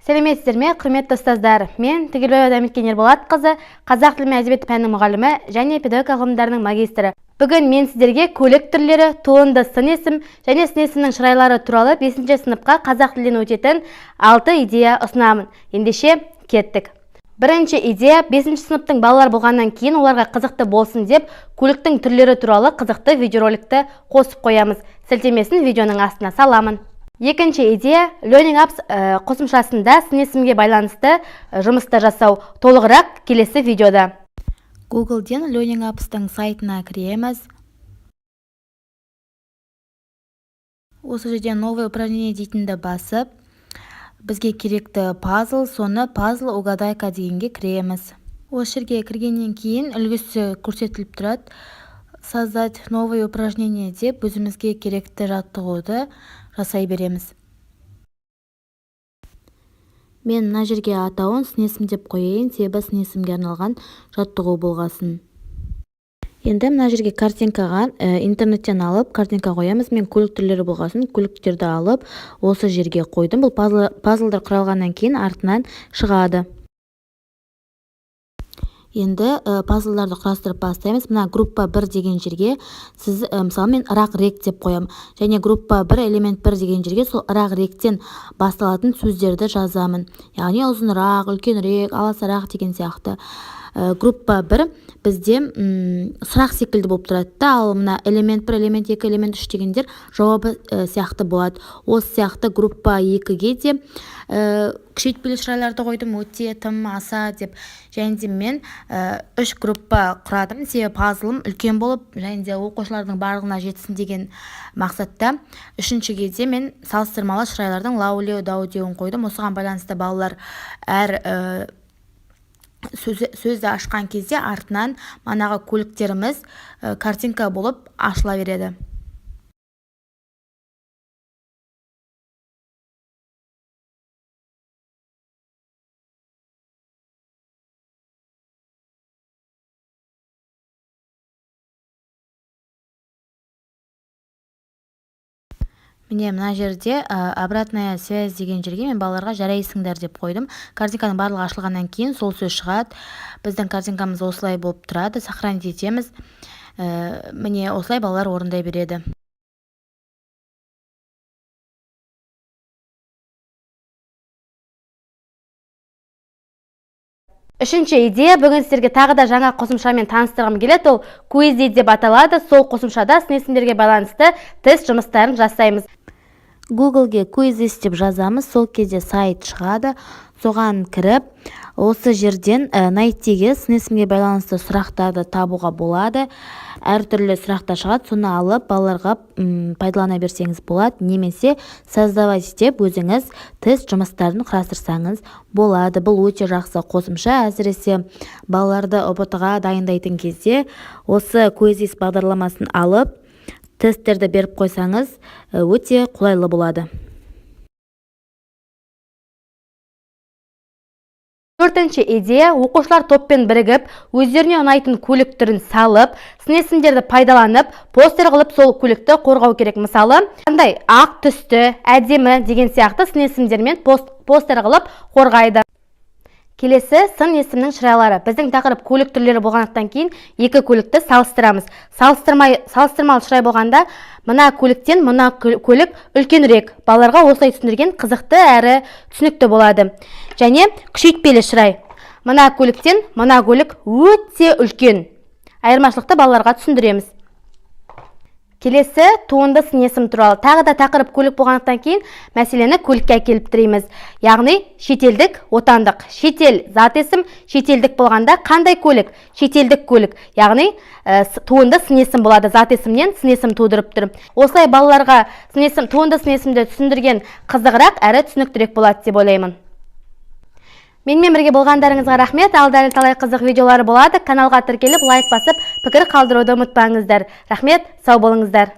Сәлеметсіздер ме, құрметті ұстаздар? Мен Тегелбаева Дәметкен Ерболатқызы, қазақ тілі мен әдебиеті пәнінің мұғалімі және педагогика ғылымдарының магистрі. Бүгін мен сіздерге көлік түрлері, туынды сын есім және сын есімнің шырайлары туралы 5-ші сыныпқа қазақ тілінен өтетін 6 идея ұсынамын. Ендеше кеттік. Бірінші идея 5-ші сыныптың балалар болғаннан кейін оларға қызықты болсын деп көліктің түрлері туралы қызықты видеороликті қосып қоямыз. Сілтемесін видеоның астына саламын. Екінші идея Learning Apps қосымшасында сын есімге байланысты жұмысты жасау. Толығырақ келесі видеода. Google-ден Learning Apps-тың сайтына кіреміз. Осы жерден новое упражнение дейтінді басып, бізге керекті пазл, соны пазл угадайка дегенге кіреміз. Осы жерге кіргеннен кейін үлгісі көрсетіліп тұрады. Создать новое упражнение деп өзімізге керекті жаттығуды жасай береміз. Мен мына жерге атауын сын есім деп қояйын, себебі сын есімге арналған жаттығу болғасын. Енді мына жерге картинкаға интернеттен алып картинка қоямыз. Мен көлік түрлері болғасын, көліктерді алып осы жерге қойдым. Бұл пазлдар құралғаннан кейін артынан шығады. Енді пазлдарды құрастырып бастаймыз. Мына группа 1 деген жерге сіз мысалы мен рақ рек деп қоям. Және группа 1 элемент 1 деген жерге сол рақ ректен басталатын сөздерді жазамын. Яғни ұзынырақ, үлкенірек, аласарақ деген сияқты. Группа 1 бізде сұрақ секілді болып тұрады. Ал мына элемент 1, элемент 2, элемент 3 дегендер жауабы сияқты болады. Осы сияқты группа 2-ге де күшейтпелі шырайларды қойдым, өте, тым, аса деп. Және де мен 3 группа құрадым. Себебі пазлым үлкен болып, және де оқушылардың барлығына жетсін деген мақсатта. Үшіншіге де мен салыстырмалы шырайлардың лаулеу, даудеуін қойдым. Осыған байланысты балалар әр сөзді ашқан кезде артынан манағы көліктеріміз картинка болып ашыла береді. Міне мына жерде обратная связь деген жерге мен балаларға жарайсыңдар деп қойдым. Картинканың барлығы ашылғаннан кейін сол сөз шығады. Біздің картинкамыз осылай болып тұрады. Сохранить етеміз. Міне осылай балалар орындай береді. Үшінші идея бүгін сіздерге тағы да жаңа қосымшамен таныстырғым келеді. Ол Quizlet деп аталады. Сол қосымшада сын есімдерге байланысты тест жұмыстарын жасаймыз. Google-ге Quizlet деп жазамыз. Сол кезде сайт шығады. Соған кіріп, осы жерден найтиге сын есімге байланысты сұрақтарды табуға болады. Әртүрлі сұрақтар шығады. Соны алып балаларға пайдалана берсеңіз болады. Немесе создавать деп өзіңіз тест жұмыстарын құрастырсаңыз болады. Бұл өте жақсы қосымша. Әсіресе балаларды ұбт-ға дайындайтын кезде осы Quizlet бағдарламасын алып тесттерді беріп қойсаңыз өте қолайлы болады. Төртінші идея оқушылар топпен бірігіп, өздеріне ұнайтын көлік түрін салып, сын есімдерді пайдаланып, постер қылып сол көлікті қорғау керек. Мысалы, қандай ақ түсті, әдемі деген сияқты сын есімдермен постер қылып қорғайды. Келесі сын есімнің шырайлары. Біздің тақырып көлік түрлері болғандықтан кейін екі көлікті салыстырамыз. Салыстырмалы шырай болғанда мына көліктен мына көлік үлкенірек. Балаларға осылай түсіндірген қызықты әрі түсінікті болады. Және күшейтпелі шырай. Мына көліктен мына көлік өте үлкен. Айырмашылықты балаларға түсіндіреміз. Келесі туынды сын есім туралы. Тағы да тақырып көлік болғандықтан кейін мәселені көлікке әкеліп тіреміз. Яғни шетелдік, отандық. Шетел зат есім, шетелдік болғанда қандай көлік? Шетелдік көлік. Яғни туынды сын есім болады. Зат есімнен сын есім тудырып тұр. Осылай балаларға туынды сын есімді түсіндірген қызығырақ әрі түсініктірек болады деп ойлаймын. Менімен бірге болғандарыңызға рахмет. Алда талай қызық видеолары болады. Каналға тіркеліп, лайк басып, пікір қалдыруды ұмытпаңыздар. Рахмет, сау болыңыздар.